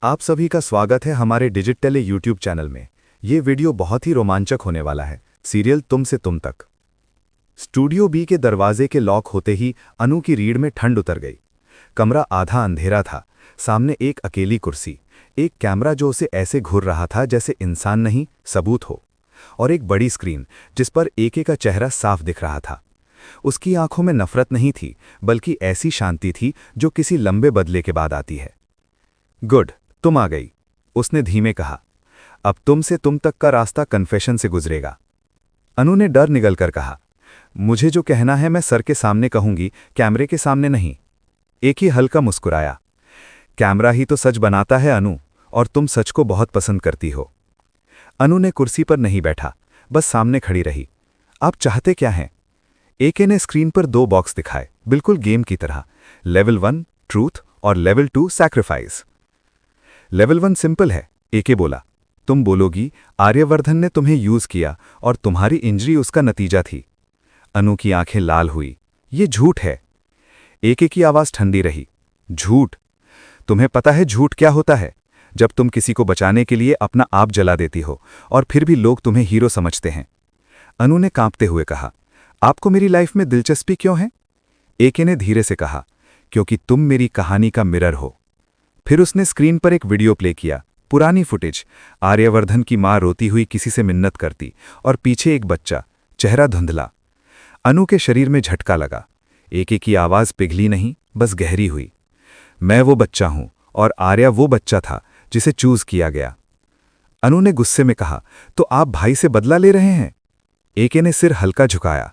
आप सभी का स्वागत है हमारे डिजिटल यूट्यूब चैनल में। ये वीडियो बहुत ही रोमांचक होने वाला है। सीरियल तुम से तुम तक। स्टूडियो बी के दरवाजे के लॉक होते ही अनु की रीढ़ में ठंड उतर गई। कमरा आधा अंधेरा था। सामने एक अकेली कुर्सी, एक कैमरा जो उसे ऐसे घूर रहा था जैसे इंसान नहीं सबूत हो, और एक बड़ी स्क्रीन जिस पर एके का चेहरा साफ दिख रहा था। उसकी आंखों में नफरत नहीं थी, बल्कि ऐसी शांति थी जो किसी लंबे बदले के बाद आती है। गुड, तुम आ गई, उसने धीमे कहा। अब तुम से तुम तक का रास्ता कन्फेशन से गुजरेगा। अनु ने डर निगलकर कहा, मुझे जो कहना है मैं सर के सामने कहूंगी, कैमरे के सामने नहीं। एक ही हल्का मुस्कुराया। कैमरा ही तो सच बनाता है अनु, और तुम सच को बहुत पसंद करती हो। अनु ने कुर्सी पर नहीं बैठा, बस सामने खड़ी रही। आप चाहते क्या हैं? एके ने स्क्रीन पर 2 बॉक्स दिखाए, बिल्कुल गेम की तरह। लेवल 1 ट्रूथ और लेवल 2 सैक्रिफाइस। लेवल 1 सिंपल है, एके बोला। तुम बोलोगी आर्यवर्धन ने तुम्हें यूज किया और तुम्हारी इंजरी उसका नतीजा थी। अनु की आंखें लाल हुई। ये झूठ है। एके की आवाज ठंडी रही। झूठ? तुम्हें पता है झूठ क्या होता है? जब तुम किसी को बचाने के लिए अपना आप जला देती हो और फिर भी लोग तुम्हें हीरो समझते हैं। अनु ने कांपते हुए कहा, आपको मेरी लाइफ में दिलचस्पी क्यों है? एके ने धीरे से कहा, क्योंकि तुम मेरी कहानी का मिरर हो। फिर उसने स्क्रीन पर एक वीडियो प्ले किया, पुरानी फुटेज। आर्यवर्धन की मां रोती हुई किसी से मिन्नत करती और पीछे एक बच्चा, चेहरा धुंधला। अनु के शरीर में झटका लगा। एके की आवाज पिघली नहीं, बस गहरी हुई। मैं वो बच्चा हूं और आर्या वो बच्चा था जिसे चूज किया गया। अनु ने गुस्से में कहा, तो आप भाई से बदला ले रहे हैं? एके ने सिर हल्का झुकाया।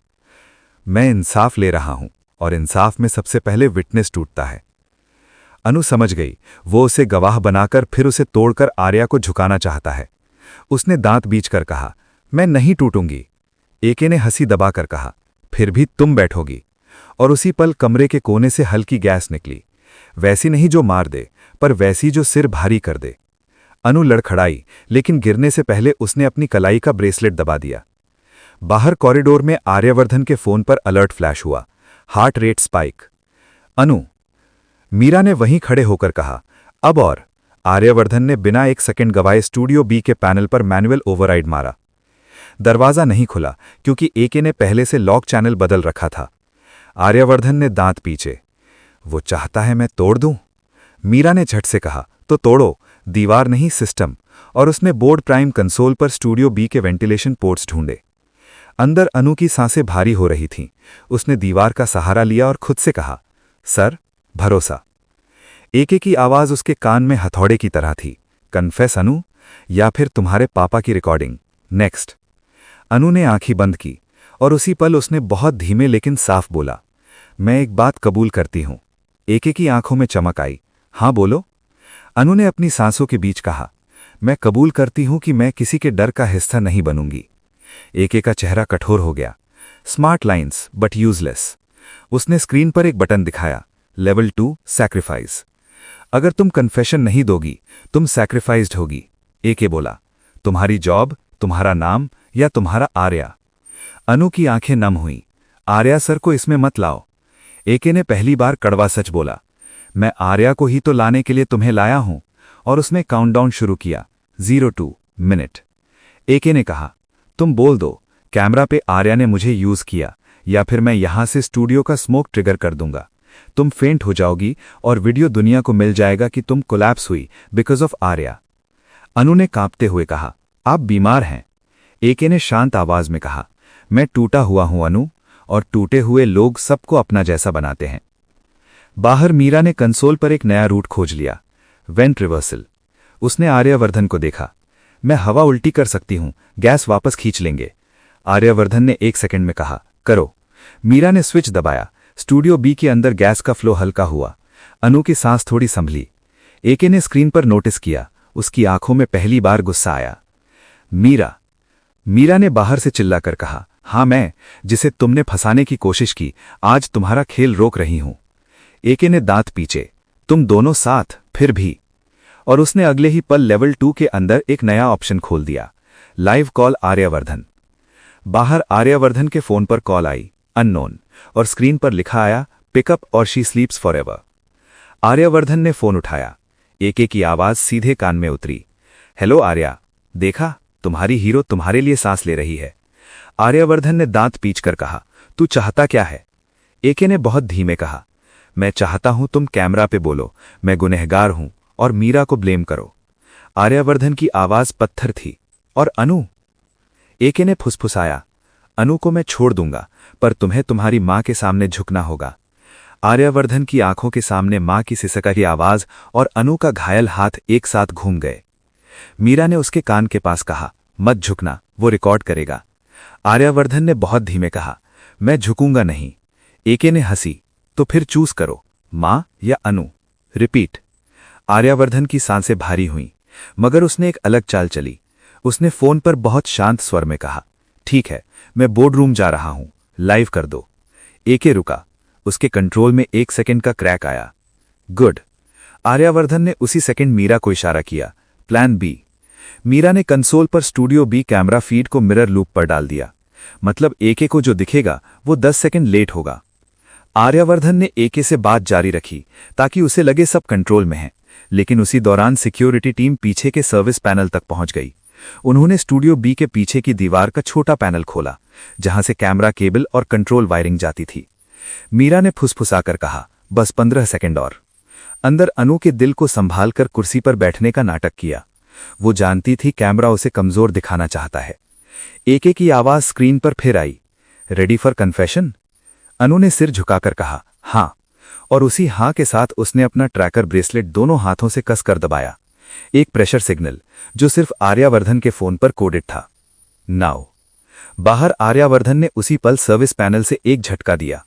मैं इंसाफ ले रहा हूं, और इंसाफ में सबसे पहले विटनेस टूटता है। अनु समझ गई, वो उसे गवाह बनाकर फिर उसे तोड़कर आर्या को झुकाना चाहता है। उसने दांत बींचकर कहा, मैं नहीं टूटूंगी। एके ने हंसी दबाकर कहा, फिर भी तुम बैठोगी। और उसी पल कमरे के कोने से हल्की गैस निकली। वैसी नहीं जो मार दे, पर वैसी जो सिर भारी कर दे। अनु लड़खड़ाई, लेकिन गिरने से पहले उसने अपनी कलाई का ब्रेसलेट दबा दिया। बाहर कॉरिडोर में आर्यवर्धन के फोन पर अलर्ट फ्लैश हुआ। Heart rate spike. Anu, Meera ने वहीं खड़े होकर कहा, अब और। आर्यवर्धन ने बिना एक सेकंड गवाए स्टूडियो बी के पैनल पर मैनुअल ओवरराइड मारा। दरवाजा नहीं खुला, क्योंकि एके ने पहले से लॉक चैनल बदल रखा था। आर्यवर्धन ने दांत पीछे। वो चाहता है मैं तोड़ दूं? मीरा ने झट से कहा, तो तोड़ो, दीवार नहीं सिस्टम। और उसने बोर्ड प्राइम कंसोल पर स्टूडियो बी के वेंटिलेशन पोर्ट्स ढूंढे। अंदर अनु की सांसें भारी हो रही थीं। उसने दीवार का सहारा लिया और खुद से कहा, सर, भरोसा। एके की आवाज उसके कान में हथौड़े की तरह थी। कन्फेस अनु, या फिर तुम्हारे पापा की रिकॉर्डिंग। नेक्स्ट। अनु ने आंखें बंद की, और उसी पल उसने बहुत धीमे लेकिन साफ बोला, मैं एक बात कबूल करती हूं। एके की आंखों में चमक आई। हां बोलो। अनु ने अपनी सांसों के बीच कहा, मैं कबूल करती हूं कि मैं किसी के डर का हिस्सा नहीं बनूंगी। एके का चेहरा कठोर हो गया। Smart lines but useless. उसने स्क्रीन पर एक बटन दिखाया, लेवल 2 सैक्रिफाइस। अगर तुम कन्फेशन नहीं दोगी, तुम सैक्रिफाइस्ड होगी। एके बोला, तुम्हारी जॉब, तुम्हारा नाम, या तुम्हारा आर्या? अनु की आंखें नम हुईं। आर्या सर को इसमें मत लाओ। एके ने पहली बार कड़वा सच बोला, मैं आर्या को ही तो लाने के लिए तुम्हें लाया हूं। और उसने काउंटडाउन शुरू किया, 02 मिनट। एके ने कहा, तुम बोल दो, कैमरा पे आर्या ने मुझे यूज किया, या फिर मैं यहां से स्टूडियो का स्मोक ट्रिगर कर दूंगा। तुम फेंट हो जाओगी और वीडियो दुनिया को मिल जाएगा कि तुम कोलैप्स हुई बिकॉज ऑफ आर्या। अनु ने कांपते हुए कहा, आप बीमार हैं। एके ने शांत आवाज में कहा, मैं टूटा हुआ हूं अनु, और टूटे हुए लोग सबको अपना जैसा बनाते हैं। बाहर मीरा ने कंसोल पर एक नया रूट खोज लिया, वेंट रिवर्सल। उसने आर्यवर्धन को देखा, मैं हवा उल्टी कर सकती हूं, गैस वापस खींच लेंगे। आर्यवर्धन ने 1 सेकंड में कहा, करो। मीरा ने स्विच दबाया। स्टूडियो बी के अंदर गैस का फ्लो हल्का हुआ। अनु की सांस थोड़ी संभली। एके ने स्क्रीन पर नोटिस किया, उसकी आंखों में पहली बार गुस्सा आया। मीरा। मीरा ने बाहर से चिल्लाकर कहा, हां मैं, जिसे तुमने फंसाने की कोशिश की, आज तुम्हारा खेल रोक रही हूं। एके ने दांत पीछे, तुम दोनों साथ, फिर भी। और उसने अगले ही पल लेवल 2 के अंदर एक नया ऑप्शन खोल दिया, लाइव कॉल आर्यवर्धन। बाहर आर्यवर्धन के फोन पर कॉल आई, अननोन, और स्क्रीन पर लिखा आया, पिकअप और शी स्लीप्स फॉरएवर। आर्यवर्धन ने फोन उठाया। एके की आवाज सीधे कान में उतरी। हेलो आर्या, देखा, तुम्हारी हीरो तुम्हारे लिए सांस ले रही है। आर्यवर्धन ने दांत पींचकर कहा, तू चाहता क्या है? एके ने बहुत धीमे कहा, मैं चाहता हूं तुम कैमरा पे बोलो, मैं गुनहगार हूं और मीरा को ब्लेम करो। आर्यवर्धन की आवाज पत्थर थी। और अनु? एके ने फुसफुसाया, अनु को मैं छोड़ दूंगा, पर तुम्हें तुम्हारी मां के सामने झुकना होगा। आर्यवर्धन की आंखों के सामने मां की सिसकारी आवाज और अनु का घायल हाथ एक साथ घूम गए। मीरा ने उसके कान के पास कहा, मत झुकना, वो रिकॉर्ड करेगा। आर्यवर्धन ने बहुत धीमे कहा, मैं झुकूंगा नहीं। एके ने हंसी, तो फिर चूज करो, मां या अनु। रिपीट। आर्यवर्धन की सांसें भारी हुईं, मगर उसने एक अलग चाल चली। उसने फोन पर बहुत शांत स्वर में कहा, ठीक है, मैं बोर्ड रूम जा रहा हूं, लाइव कर दो। एके रुका। उसके कंट्रोल में 1 सेकंड का क्रैक आया। गुड। आर्यवर्धन ने उसी सेकंड मीरा को इशारा किया, प्लान बी। मीरा ने कंसोल पर स्टूडियो बी कैमरा फीड को मिरर लूप पर डाल दिया। मतलब एके को जो दिखेगा वो 10 सेकंड लेट होगा। आर्यवर्धन ने एके से बात जारी रखी ताकि उसे लगे सब कंट्रोल में है, लेकिन उसी दौरान सिक्योरिटी टीम पीछे के सर्विस पैनल तक पहुंच गई। उन्होंने स्टूडियो बी के पीछे की दीवार का छोटा पैनल खोला, जहां से कैमरा केबल और कंट्रोल वायरिंग जाती थी। मीरा ने फुसफुसाकर कहा, बस 15 सेकंड और। अंदर अनु के दिल को संभालकर कुर्सी पर बैठने का नाटक किया। वो जानती थी कैमरा उसे कमजोर दिखाना चाहता है। एके की आवाज स्क्रीन पर फिर आई, रेडी फॉर कन्फेशन? अनु ने सिर झुकाकर कहा, हां। और उसी हां के साथ उसने अपना ट्रैकर ब्रेसलेट दोनों हाथों से कसकर दबाया। एक प्रेशर सिग्नल जो सिर्फ आर्यवर्धन के फोन पर कोडेड था। नाउ। बाहर आर्यवर्धन ने उसी पल सर्विस पैनल से एक झटका दिया।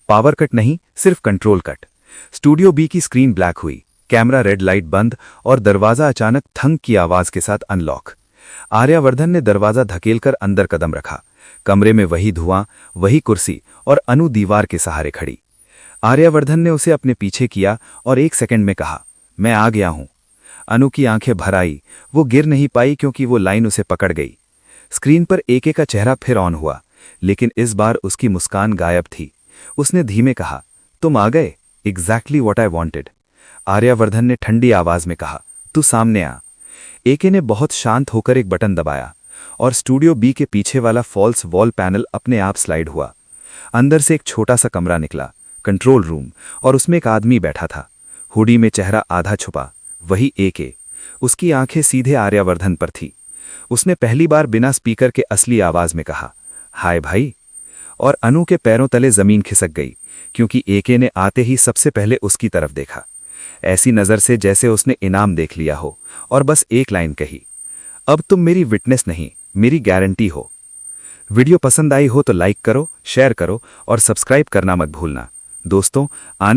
पावर कट नहीं, सिर्फ कंट्रोल कट। स्टूडियो बी की स्क्रीन ब्लैक हुई, कैमरा रेड लाइट बंद और दरवाजा अचानक थंक की आवाज के साथ अनलॉक। आर्यवर्धन ने दरवाजा धकेलकर अंदर कदम रखा। कमरे में वही धुआं, वही कुर्सी और अनु दीवार के सहारे खड़ी। आर्यवर्धन ने उसे अपने पीछे किया और 1 सेकंड में कहा, मैं आ गया हूं। अनु की आंखें भर आई। वो गिर नहीं पाई क्योंकि वो लाइन उसे पकड़ गई। स्क्रीन पर एके का चेहरा फिर ऑन हुआ, लेकिन इस बार उसकी मुस्कान गायब थी। उसने धीमे कहा, तुम आ गए, exactly what I wanted. Aryavardhan ने ठंडी आवाज में कहा, तू सामने आ। एके ने बहुत शांत होकर एक बटन दबाया और स्टूडियो बी के पीछे वाला फॉल्स वॉल पैनल अपने आप स्लाइड हुआ। अंदर से एक छोटा सा कमरा निकला, कंट्रोल रूम, और उसमें एक आदमी बैठा था, हुडी में चेहरा आधा छुपा। वही एके। उसकी आंखें सीधे आर्यवर्धन पर थी। उसने पहली बार बिना स्पीकर के असली आवाज में कहा, हाय भाई। और अनु के पैरों तले जमीन खिसक गई, क्योंकि एके ने आते ही सबसे पहले उसकी तरफ देखा, ऐसी नजर से जैसे उसने इनाम देख लिया हो, और बस एक लाइन कही, अब तुम मेरी विटनेस नहीं, मेरी गारंटी हो। वीडियो पसंद आई हो तो लाइक करो, शेयर करो और सब्सक्राइब करना मत भूलना। दोस्तों, आने